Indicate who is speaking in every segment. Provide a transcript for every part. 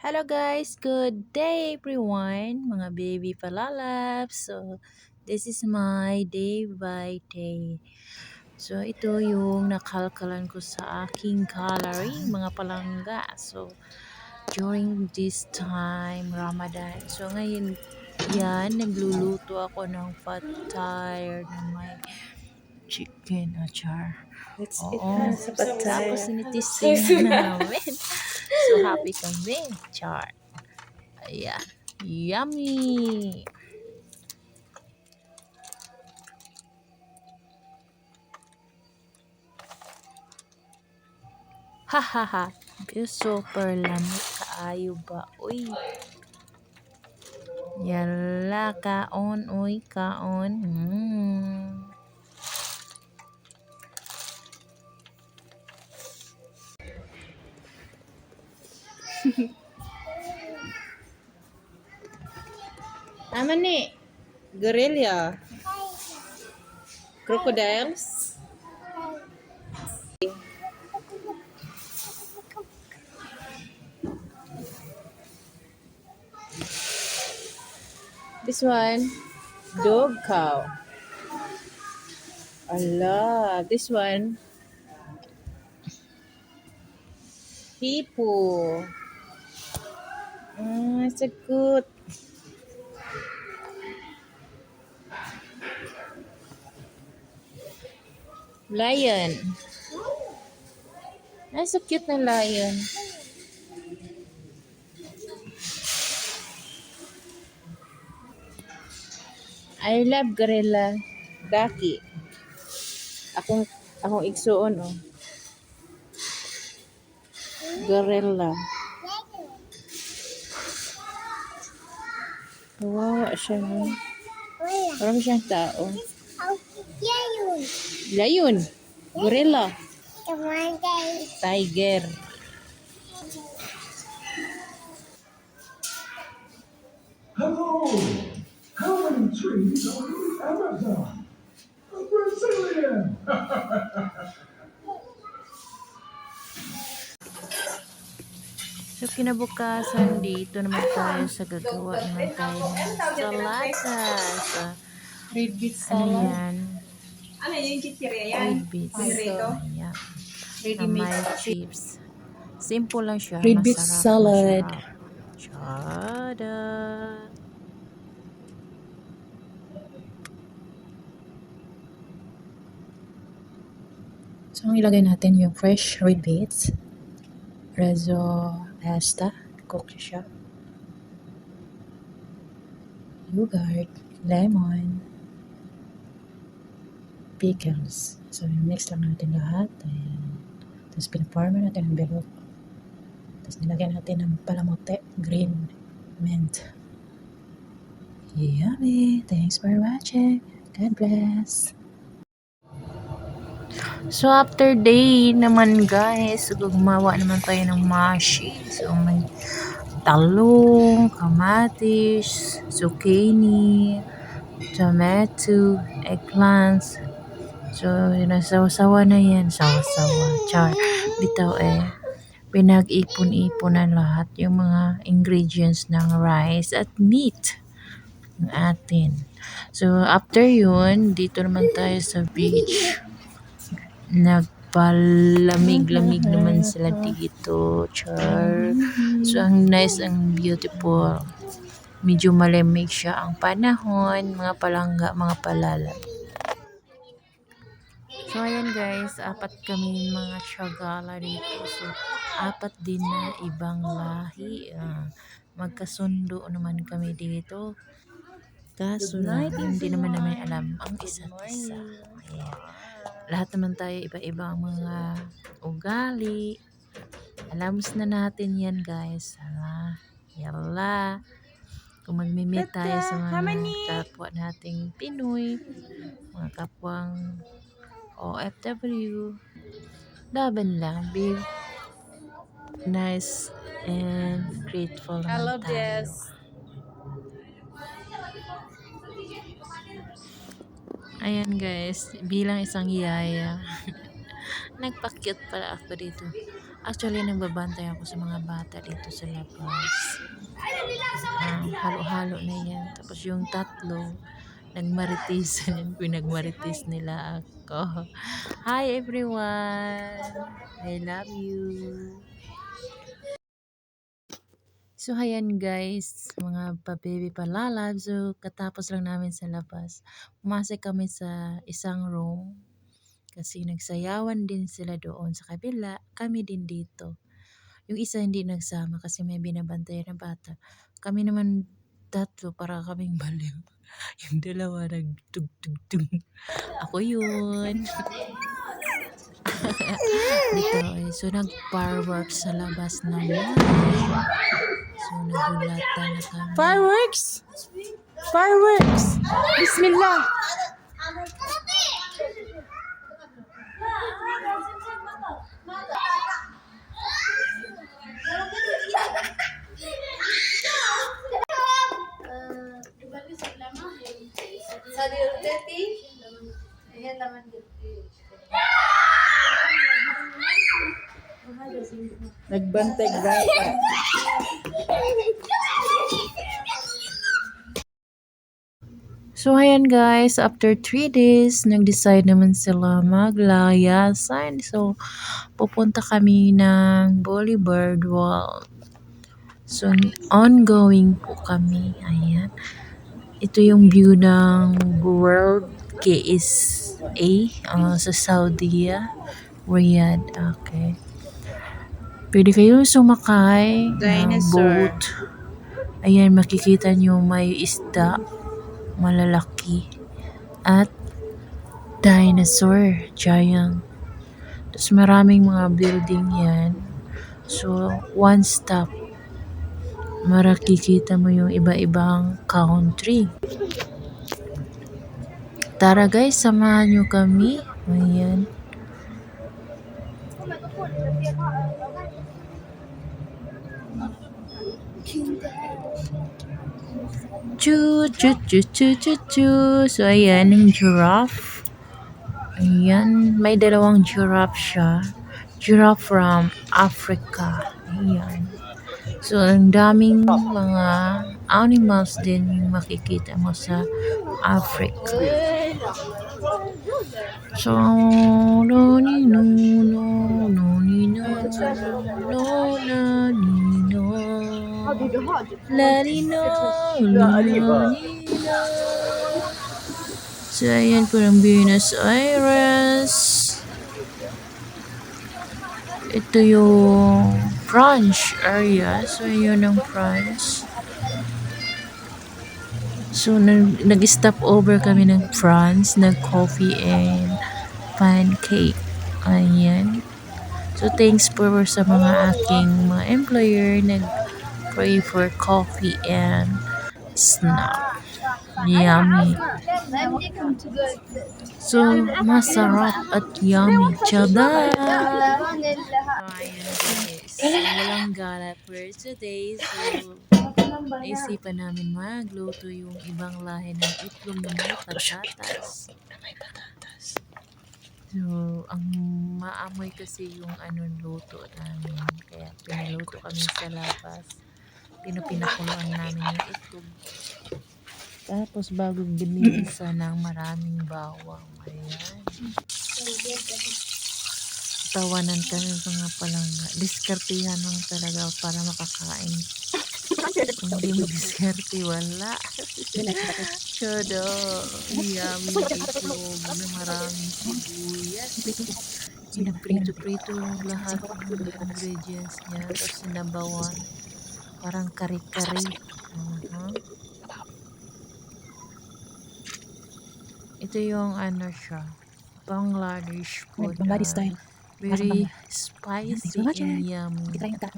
Speaker 1: Hello guys, good day everyone, mga baby palalabs. So, this is my day by day. So, ito yung nakalkalan ko sa aking calorie, mga palangga. So, during this time, Ramadan. So, ngayon, yan, nagluluto ako ng pad thai na may chicken achar.
Speaker 2: Let's eat
Speaker 1: Oo.
Speaker 2: na sa pad thai.
Speaker 1: Tapos, sinitisting na namin. So, happy kami. Char. Ayan. Yummy! Hahaha. Super lamig kaayo ba? Uy. Yala kaon. Uy, kaon.
Speaker 2: Tama ni. Gorilla. Crocodiles. This one, dog cow. Allah, this one, hippo. It's a good. Lion. Ay, so cute na lion. I love gorilla. Daki. Akong igsuon, oh. Gorilla. Kawawa siya, no? Parang siyang tao. Lion. Gorilla. Tiger.
Speaker 3: Hello! How many trees are in the Amazon? A Brazilian!
Speaker 1: So, kinabukasan dito naman tayo sa gagawa naman tayo ng salada. Sa,
Speaker 2: Red beet
Speaker 1: ano
Speaker 2: salad.
Speaker 1: yan?
Speaker 4: Ano yung chichirya yan?
Speaker 1: Red beets.
Speaker 4: Pinrito?
Speaker 1: Ayan.
Speaker 2: Ready
Speaker 1: Na
Speaker 2: made
Speaker 1: may chips. Simple lang siya.
Speaker 2: Red beet
Speaker 1: Masarap.
Speaker 2: salad.
Speaker 1: Chada.
Speaker 2: So, ang ilagay natin yung fresh red beets. Rezo pasta. Cook siya. Yogurt. Lemon. Pickles. So, mix lang natin lahat. Ayan. Tapos, pinaparma natin ang belok. Tapos, nilagyan natin ng palamote. Green mint. Yummy! Thanks for watching. God bless.
Speaker 1: So, after day naman guys, gumawa naman tayo ng mashi. So, may talong, kamatis, zucchini, tomato, eggplants. So, nasawa-sawa na yan. Sawa-sawa. Char. Bitaw pinag-ipon-ipon na lahat yung mga ingredients ng rice at meat ng atin. So, after yun, dito naman tayo sa beach. Nagpalamig-lamig naman sila dito. Char. So, ang nice, ang beautiful. Medyo malamig siya ang panahon, mga palangga, mga palalab. So, ayan guys, apat kami mga Tiagala dito. So, apat din na ibang lahi. Magkasundo naman kami dito. Kaso lang, hindi naman namin alam ang isa't isa. Ayan. Lahat naman tayo iba-ibang mga ugali. Alams na natin yan guys. Yalla. Kung magmi-meet tayo sa mga kapwa nating Pinoy, mga kapwang OFW, laban lang. Be nice and grateful naman tayo. Ayan guys, bilang isang yaya, nagpa-cute pala ako dito. Actually, nagbabantay ako sa mga bata dito sa labas. Halo-halo na yan. Tapos yung tatlo, nagmaritisan. Pinagmaritis nila ako. Hi everyone! I love you! So, ayan guys, mga pa-baby palalab. So, katapos lang namin sa labas. Pumasok kami sa isang room. Kasi nagsayawan din sila doon sa kabila. Kami din dito. Yung isa hindi nagsama kasi may binabantayan na bata. Kami naman tatlo para kaming baliw. Yung dalawa nagtug-tug-tug. Ako yun. Dito eh. So nag-fireworks sa labas naman. So nagulatan na kami.
Speaker 2: Fireworks! Fireworks! Bismillah! Nagbantay-bantay.
Speaker 1: So, ayan guys, after 3 days, nag-decide naman sila maglayasan. So, pupunta kami ng Boulevard World. So, ongoing po kami. Ayan. Ito yung view ng World KSA sa Saudi, Riyadh. Okay. Pwede kayo sumakay ng boat. Ayan, makikita nyo may isda. Malalaki at dinosaur giant. Tapos maraming mga building yan. So one stop makikita mo yung iba-ibang country. Tara guys, samahan nyo kami. Ayan. Choo, choo, choo, choo, choo, choo. So, ayan, yung giraffe. Ayan, may dalawang giraffe siya. Giraffe from Africa. Ayan. So, ang daming mga animals din yung makikita mo sa Africa. So, no, ni, no, no, no, ni, no, no, na, ni, no. Lalino, lalino. So, ayan po ng Buenos Aires. Ito yung French area. So, yun ang France. So, nag-stop over kami ng France. Nag-coffee and pancake. Ayan. So, thanks for sa mga aking mga employer. Pray for coffee and snack. Yummy. So, masarap at yummy. Chada! Ayan guys. Walang gala for today. So, naisipan namin magluto yung ibang lahi ng itlog na may patatas. So, ang maamoy kasi yung luto namin. Kaya pinaluto kami sa labas. Pinapinakuloan namin yung itlog. Tapos bago binigisa ng maraming bawang. Ayan. Tawanan kami mga palangga. Diskartihan lang talaga para makakain. Kung hindi mo diskarte, wala. Chodo. Yummy itlog na maraming sibuyas. Pinaprito-prito lahat ng ingredients niya. Tapos sinabawan. Parang kari-kari. Ito yung siya. Bangladesh food.
Speaker 2: Bangladesh style.
Speaker 1: Very spicy and yummy.
Speaker 2: Try na tayo.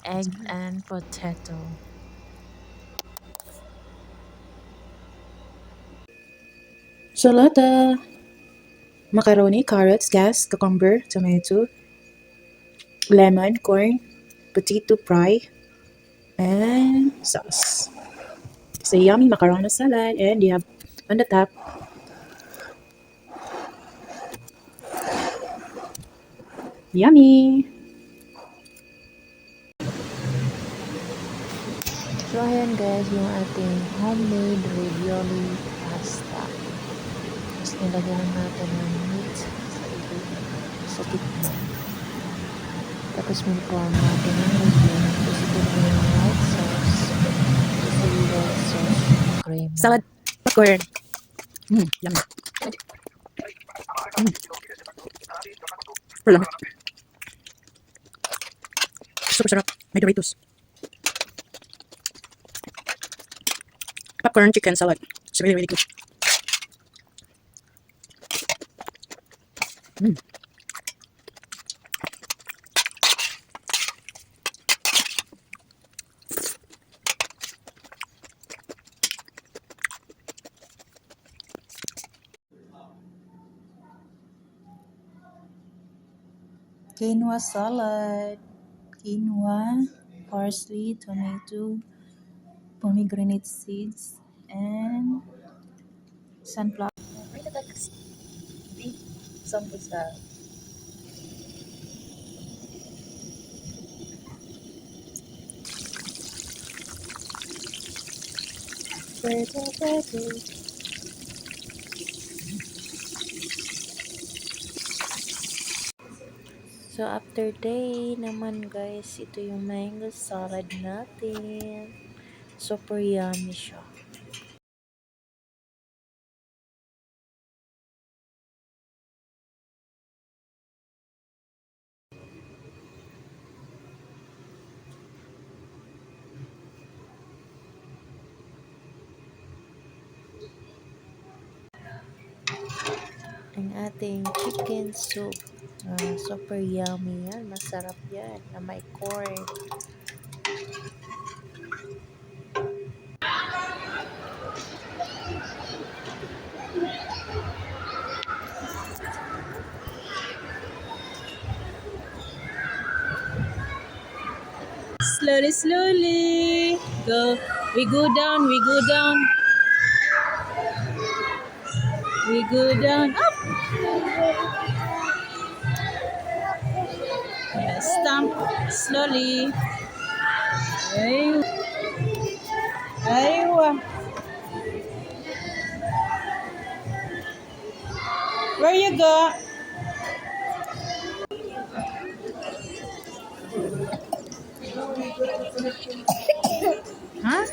Speaker 1: Egg and potato.
Speaker 2: Salata. Macaroni, carrots, gas, cucumber, tomato, lemon, corn, potato fry, and sauce. It's a yummy macaroni salad, and you have on the top yummy.
Speaker 1: So, ayan guys, yung ating homemade ravioli pasta. Tapos nilagyan lang natin ng meat sa sa gitna. Tapos minform natin ng ravioli. Tapos ito na yung white sauce. Tapos yung white sauce cream.
Speaker 2: Salad popcorn. Yummy. Super lang. Super sarap. May Doritos. Popcorn chicken salad. It's really, really good.
Speaker 1: Quinoa salad. Quinoa, parsley, tomato, pomegranate seeds, and sunflower. Sambusa. So, after day naman guys, ito yung mango salad natin. Super yummy siya. Ang ating chicken soup. Super yummy yan. Masarap yan. Na may corn. Slowly, slowly. Go. We go down. We go down. We go down. Up. Yeah, stomp. Slowly. Aywa. Aywa. Where you go? Huh?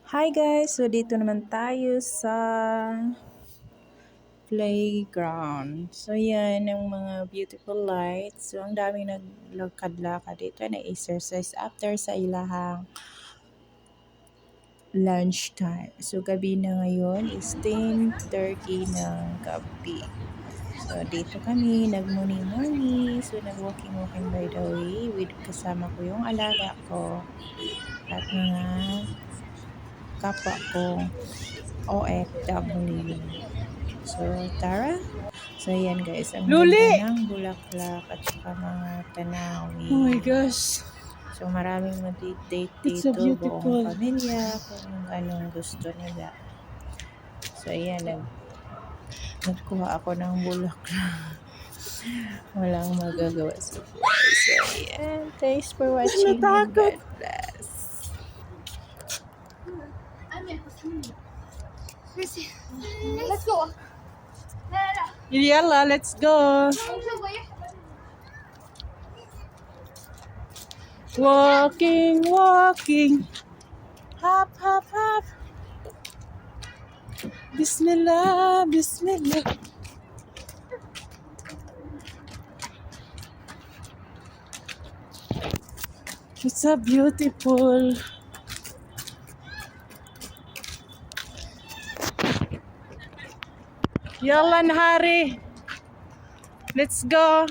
Speaker 2: Hi guys! So dito naman tayo sa playground. So yan ang mga beautiful lights. So ang daming naglakad-lakad dito na exercise after sa ilahang lunchtime. So gabi na ngayon is 10:30 ng gabi. So dito kami nagmuni-muni. So nag-walking-walking by the way with kasama ko yung alaga ko at mga kapwa ko OFW. So, tara. So, yan guys. Ang ganda ng bulaklak at saka mga tanawin.
Speaker 1: Oh my gosh.
Speaker 2: So, maraming mag-date
Speaker 1: It's so
Speaker 2: dito.
Speaker 1: beautiful.
Speaker 2: Buong pamilya. Kung anong gusto nila. So, ayan. Nagkuha ako ng bulaklak. Walang magagawa sa buhay. So, ayan. Thanks for watching. God bless.
Speaker 4: Let's go.
Speaker 1: Yalla, let's go. Walking, walking. Hop, hop, hop. Bismillah, bismillah. It's a beautiful. Yalla, Nahari. Let's go.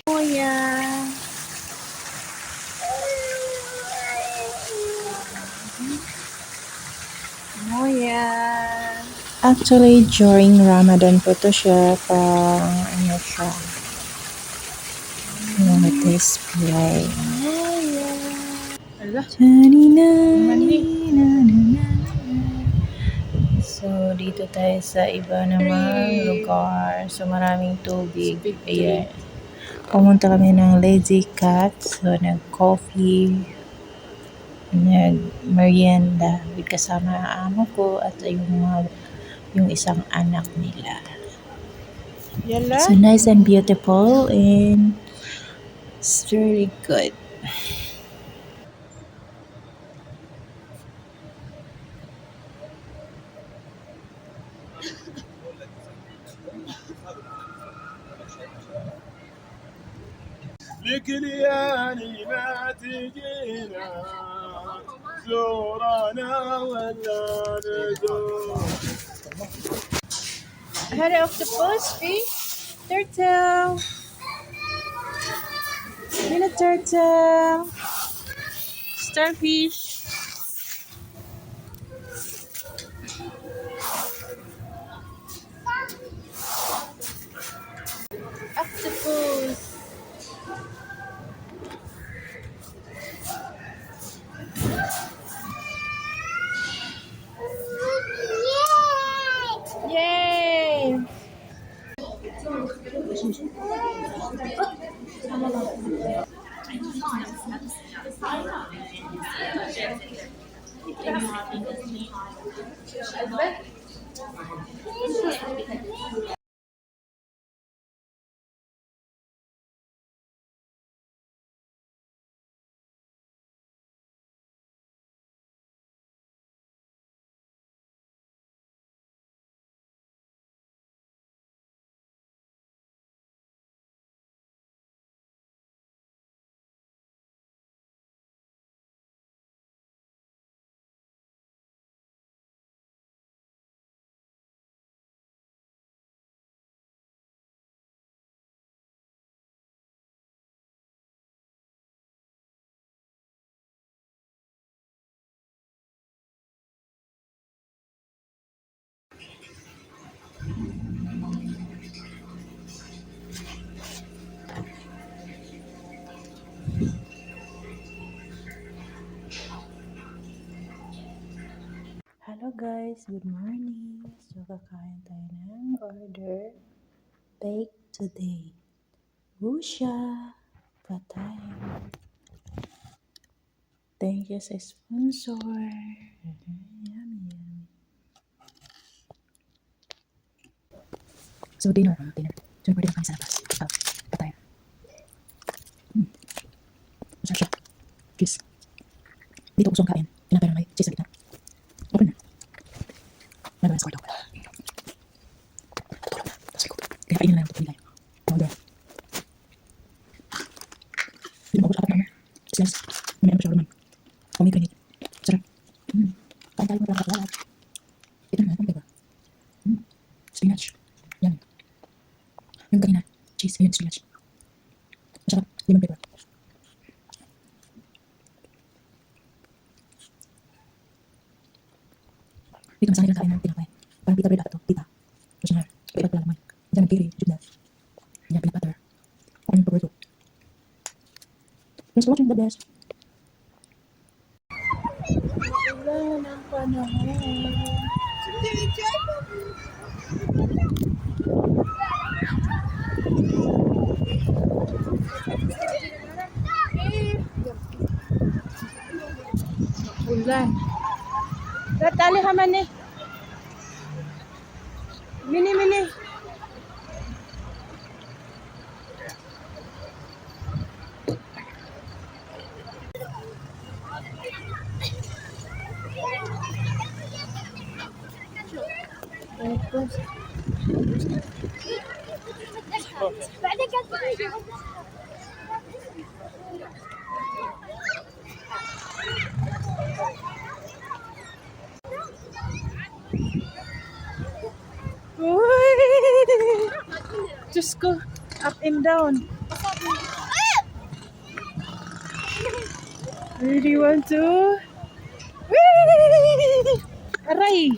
Speaker 1: Oh yeah.
Speaker 2: Moya. Actually, during Ramadan po to siya, pang ano siya, display.
Speaker 1: Ala,
Speaker 2: So, dito tayo sa iba namang lugar. So, maraming tubig. Ayan. Pumunta kami ng Lazy Cat. So, nag-coffee, nag-merienda. With kasama ang amo ko at yung isang anak nila. So, nice and beautiful and it's very good.
Speaker 3: لكلياني ما تجينا زورنا ولا نزور.
Speaker 2: I had an octopus, fish, turtle, mini turtle, starfish. Octopus. Yay! Hello guys, good morning. So kakain tayo ng order bake today. Busha! Patay. Thank you sa sponsor. Yummy. So dinner. So pwede na kami sa labas. Patay. Masarap siya. Cheese. Dito gusto kong kain. Tinapay na may cheese sa gitna. Open na. Nagawa sa kwarto. Tapos ikot. Kaya kainin na lang ito nila. Order. Hindi mo ako sa apat naman. Slice. Meron pa siya naman. Pomegranate. Sarap. Kain tayo mo lang kakalala. Ito naman, ano ba? Spinach. Yan. Yung kanina, cheese. Ayun, spinach. Masarap. Lemon pepper. Dito masanay lang kain ng tinapay. Parang pita bread ata to. Pita. Tapos na, iba pala naman. Diyan ang kiri, jud na. Yan, peanut butter. Ako yung paborito. Thanks for watching. God bless. Maulan ang panahon. Ulan. Datali ka man eh. Mini.
Speaker 4: بعدين قاعد
Speaker 2: Uy! Diyos ko. Up and down. Really want to? Whee! Aray! Ay!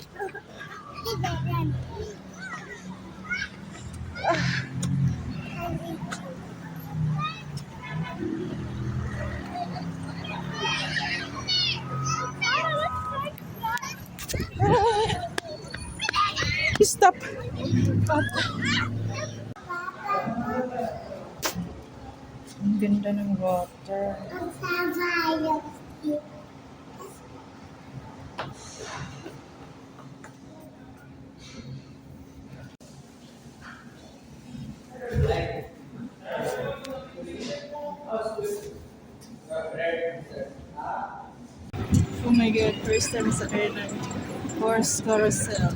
Speaker 2: Stop! Ang ganda ng water. Oh my God, first time sa kayo ng horse carousel.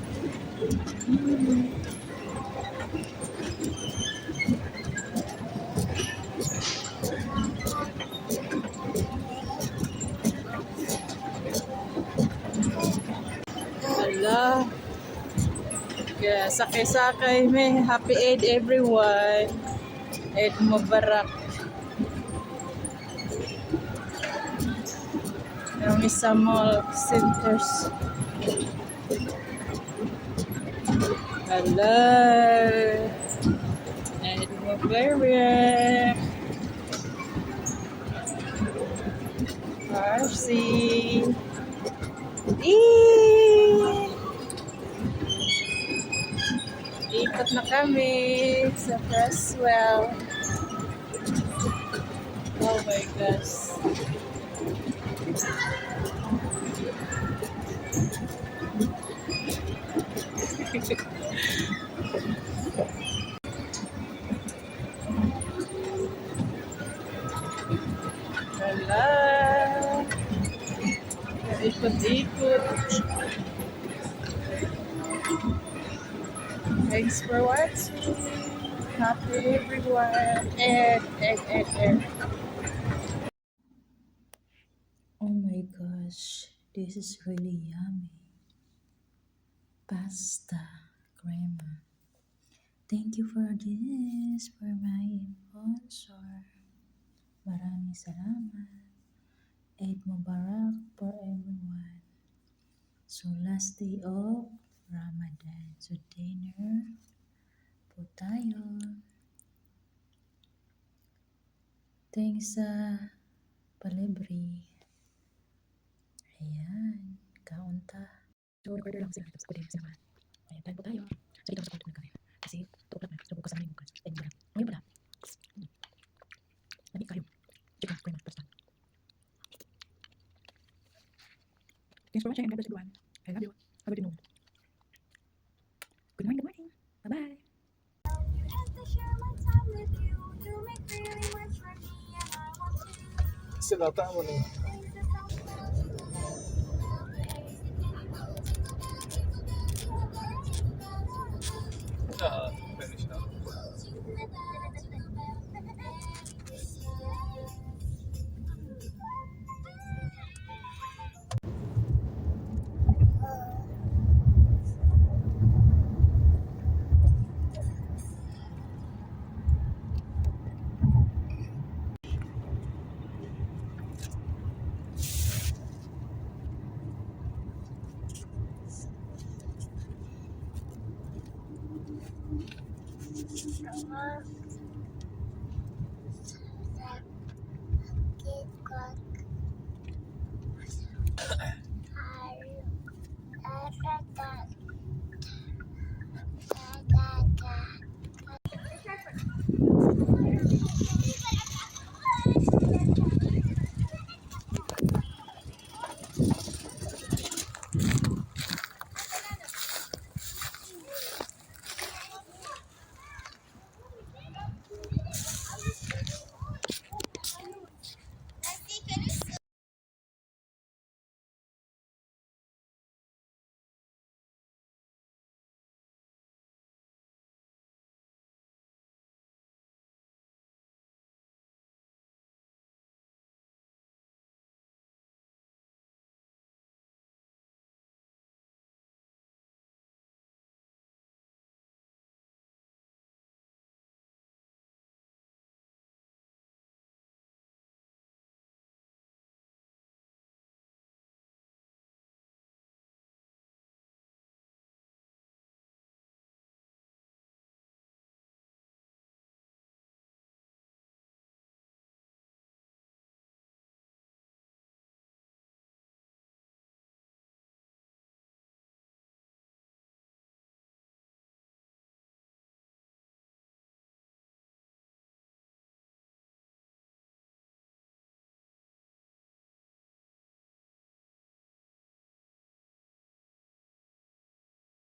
Speaker 2: Hala. Kaya sakay-sakay may happy Eid everyone. Eid Mubarak. Yung isa mall centers. Hello. Eid Mubarak. Parsi. Ikot na kami sa Creswell. Oh my gosh. Wala. Ikot-ikot. Thanks for watching. Happy everyone. And. Oh my gosh, this is really yummy. Pasta, crema. Thank you for this, for my sponsor. Maraming salamat. Eid Mubarak for everyone. So last day of Ramadan. So dinner po tayo. Thanks sa palibre. Ayan, kaunta. So, nag-order lang sila. Tapos pwede sinaman. Ayan, tayo po tayo. So, dito ako sa kwarto ng kaya. Kasi, 2 o'clock na. So, bukas na yung bukas. Thank you lang. Ngayon pala. Lamig kayo. Chicken, cream, pasta. Thanks for watching. God bless everyone. I love you. Have a good noon. Good morning, good morning. Bye-bye.
Speaker 3: Sila tama na. Finish na.